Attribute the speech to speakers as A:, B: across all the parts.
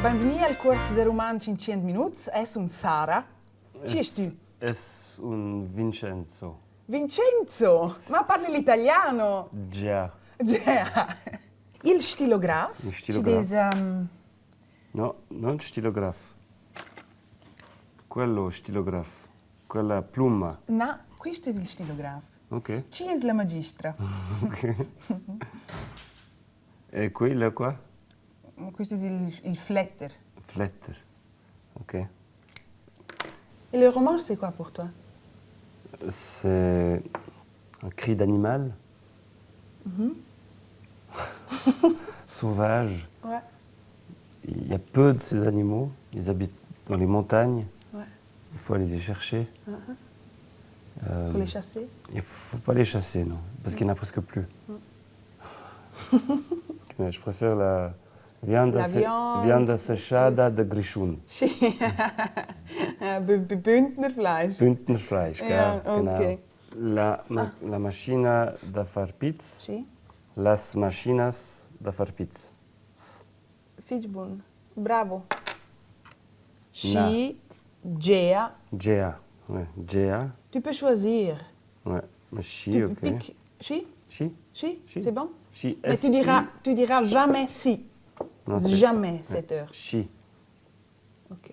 A: Benvenuti al corso di romanzo in 100 minuti. Sono Sara. Chi è tu?
B: Es un Vincenzo.
A: Vincenzo! Ma parli l'italiano?
B: Già.
A: Già. Il stilografo?
B: Il stilografo.
A: Ci dice,
B: No, non stilografo. Quello stilografo. Quella pluma.
A: no, questo è il stilografo.
B: Ok.
A: Chi è la magistra?
B: Ok. E quello qua?
A: Questo è il fletter.
B: Fletter. Ok.
A: Et le roman, c'est quoi pour toi?
B: C'est un cri d'animal. Sauvage.
A: Ouais.
B: Il y a peu de ces animaux. Ils habitent dans les montagnes.
A: Ouais.
B: Il faut aller les chercher.
A: Faut les chasser.
B: Il ne faut pas les chasser, non, parce qu'il n'y en a presque plus. Mais je préfère la viande,
A: La viande.
B: viande assechada de Grischun.
A: Bündnerfleisch.
B: Bündnerfleisch,
A: Ja,
B: genau.
A: okay.
B: La macchina da far pizza,
A: Sì.
B: las machinas da far pizza.
A: Fitchbun. Bravo.
B: Na.
A: Chi, Gea.
B: Gea, ouais. Gea,
A: Tu peux choisir.
B: ouais. Mais chi,
A: Tu
B: ok.
A: piques. Chi?
B: Chi,
A: Chi?
B: Chi.
A: C'est bon?
B: chi,
A: Mais tu diras jamais si.
B: Non, c'est-
A: Jamais cette heure.
B: Chi,
A: Ok.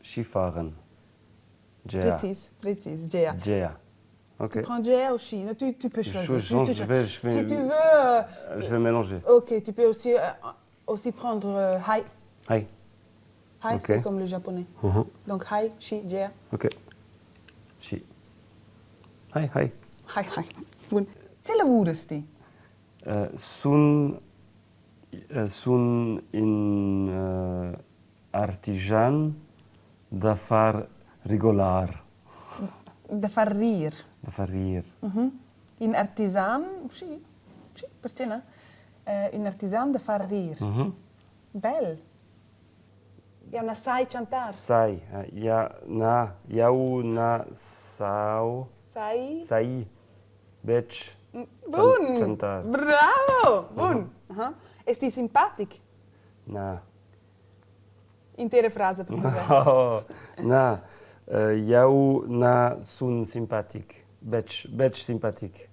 B: Skifahren. Gea,
A: Précise. Gea.
B: Gea. Ok.
A: Tu prends Gea ou Chi? Non, tu peux choisir.
B: Je vais-
A: Si tu veux.
B: Je vais mélanger.
A: Ok, tu peux aussi prendre Hai.
B: Hi.
A: Hai,
B: Ok.
A: c'est comme le japonais.
B: Mhm.
A: Donc Hai, Chi, Gea.
B: Ok. Chi. Hi, hi.
A: Hai. Bun. Ce lavori ti?
B: Sunt in artigian da far rigolar,
A: Da far rir.
B: da far rir.
A: In artisan, sì, perché no? In artisan da far rir. Bel. Ja, una sai cantare.
B: Sai, iau na sau, sai, bec,
A: Bun.
B: cantar.
A: Bravo. Bun. Esti simpatic?
B: Na.
A: Intere frase per me.
B: Oh, na, iau na sun simpatic, bec simpatic.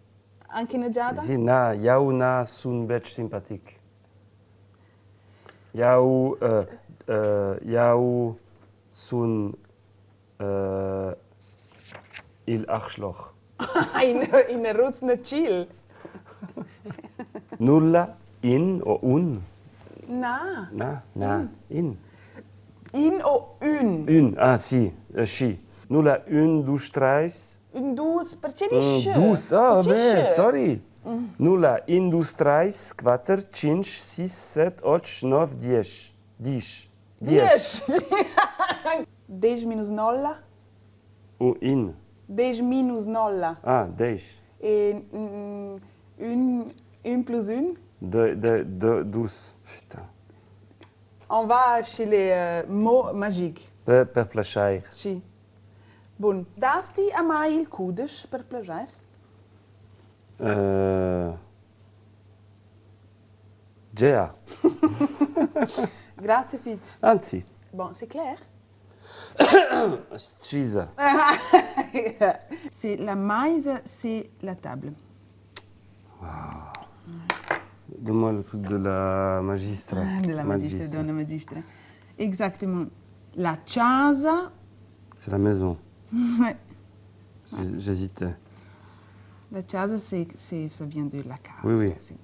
A: Anche in Giada?
B: Sì, na, iau na sun bec simpatic. Iau sun il Arschloch.
A: In Rutsne chill.
B: Nulla in o un.
A: Na.
B: In.
A: In o un.
B: Un, ah sì, sci. Nulla un, du strais.
A: Un dus, perché dici?
B: Dus, ah,
A: Perché
B: beh,
A: dici?
B: sorry. Nulla in, du strais, quater, cinci, sis, set, och, nov, dies. Dies.
A: 10. 10 minus nolla.
B: In.
A: 10 minus nolla.
B: Ah, dez.
A: Et un plus une.
B: Dus. Putain.
A: On va chez les mots magiques.
B: Per placer.
A: Sì. Bun. Dasti a mai il cudes per plagiar?
B: Gea.
A: Grazie, Fitch.
B: Anzi.
A: Bon, c'est clair?
B: Scisa.
A: C'est la maise, c'est la table.
B: Donne-moi le truc de la magistra.
A: De la magistra, donna magistra. Exactement. La casa.
B: C'est la maison.
A: Ouais.
B: J'hésitais.
A: La casa, ça vient de la casa.
B: Oui.
A: C'est-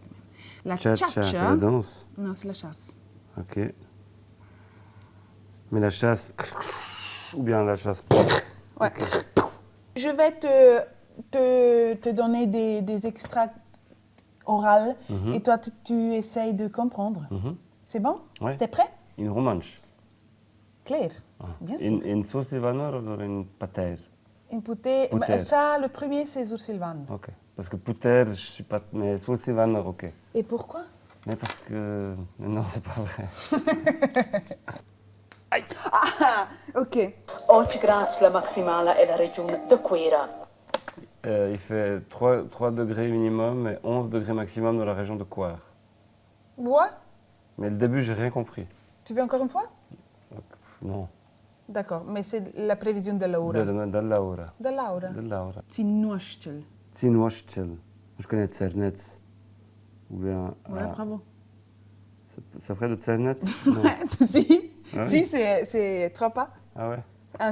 A: La
B: Cha-cha, c'est la danse.
A: Non, c'est la chasse.
B: Ok. Mais la chasse. Ou bien la chasse.
A: Ouais. Je vais te donner des extracts oraux et toi, tu essayes de comprendre. C'est bon?
B: Ouais.
A: T'es prêt?
B: In romansch.
A: Claire? Bien sûr.
B: In Sursilvaner ou in Pater?
A: In Poutet.
B: Pouter.
A: Ça, le premier, c'est Zursylvan.
B: Ok. Parce que Puter, je suis pas. Mais Sursilvaner, ok.
A: Et pourquoi?
B: Mais parce que. Non, c'est pas vrai.
A: Ah, ok.
C: 8 gradi la maximale è la regione de Quera.
B: Il fait 3 degrés minimum et 11 degrés maximum dans la région de Coire.
A: What?
B: Mais le début, j'ai rien compris.
A: Tu veux encore une fois?
B: No,
A: D'accord, mais c'est la prévision de Laura.
B: de Laura.
A: De Laura.
B: De Laura.
A: Tsinuashtel.
B: Tsinuashtel. Je connais Tsernetz. Ou bien...
A: Ouais, bravo.
B: C'est près de Tsernetz? Non.
A: Si,
B: Ah
A: si
B: oui.
A: c'est trois pas.
B: Ah ouais?
A: Un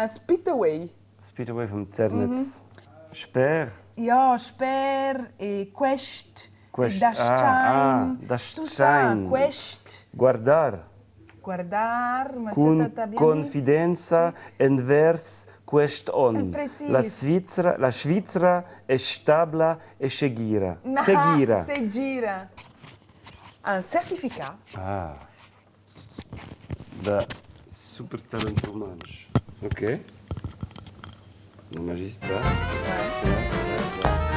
A: spit away.
B: Speed away from Tsernetz. Sper.
A: Ja, sper et quest.
B: Quest.
A: Das Stein.
B: das
A: Tout ça,
B: Stein.
A: quest.
B: Guardar.
A: Guardar, ma
B: Con
A: c'est bien
B: confidenza envers queston.
A: Precis.
B: La Svizzera è stabile e seguira.
A: dit.
B: Seguira.
A: Seguira. Un certificat.
B: Ah. Da super talent romanos. Ok. No magistrat.
A: Ouais.
B: Ja, ja, ja.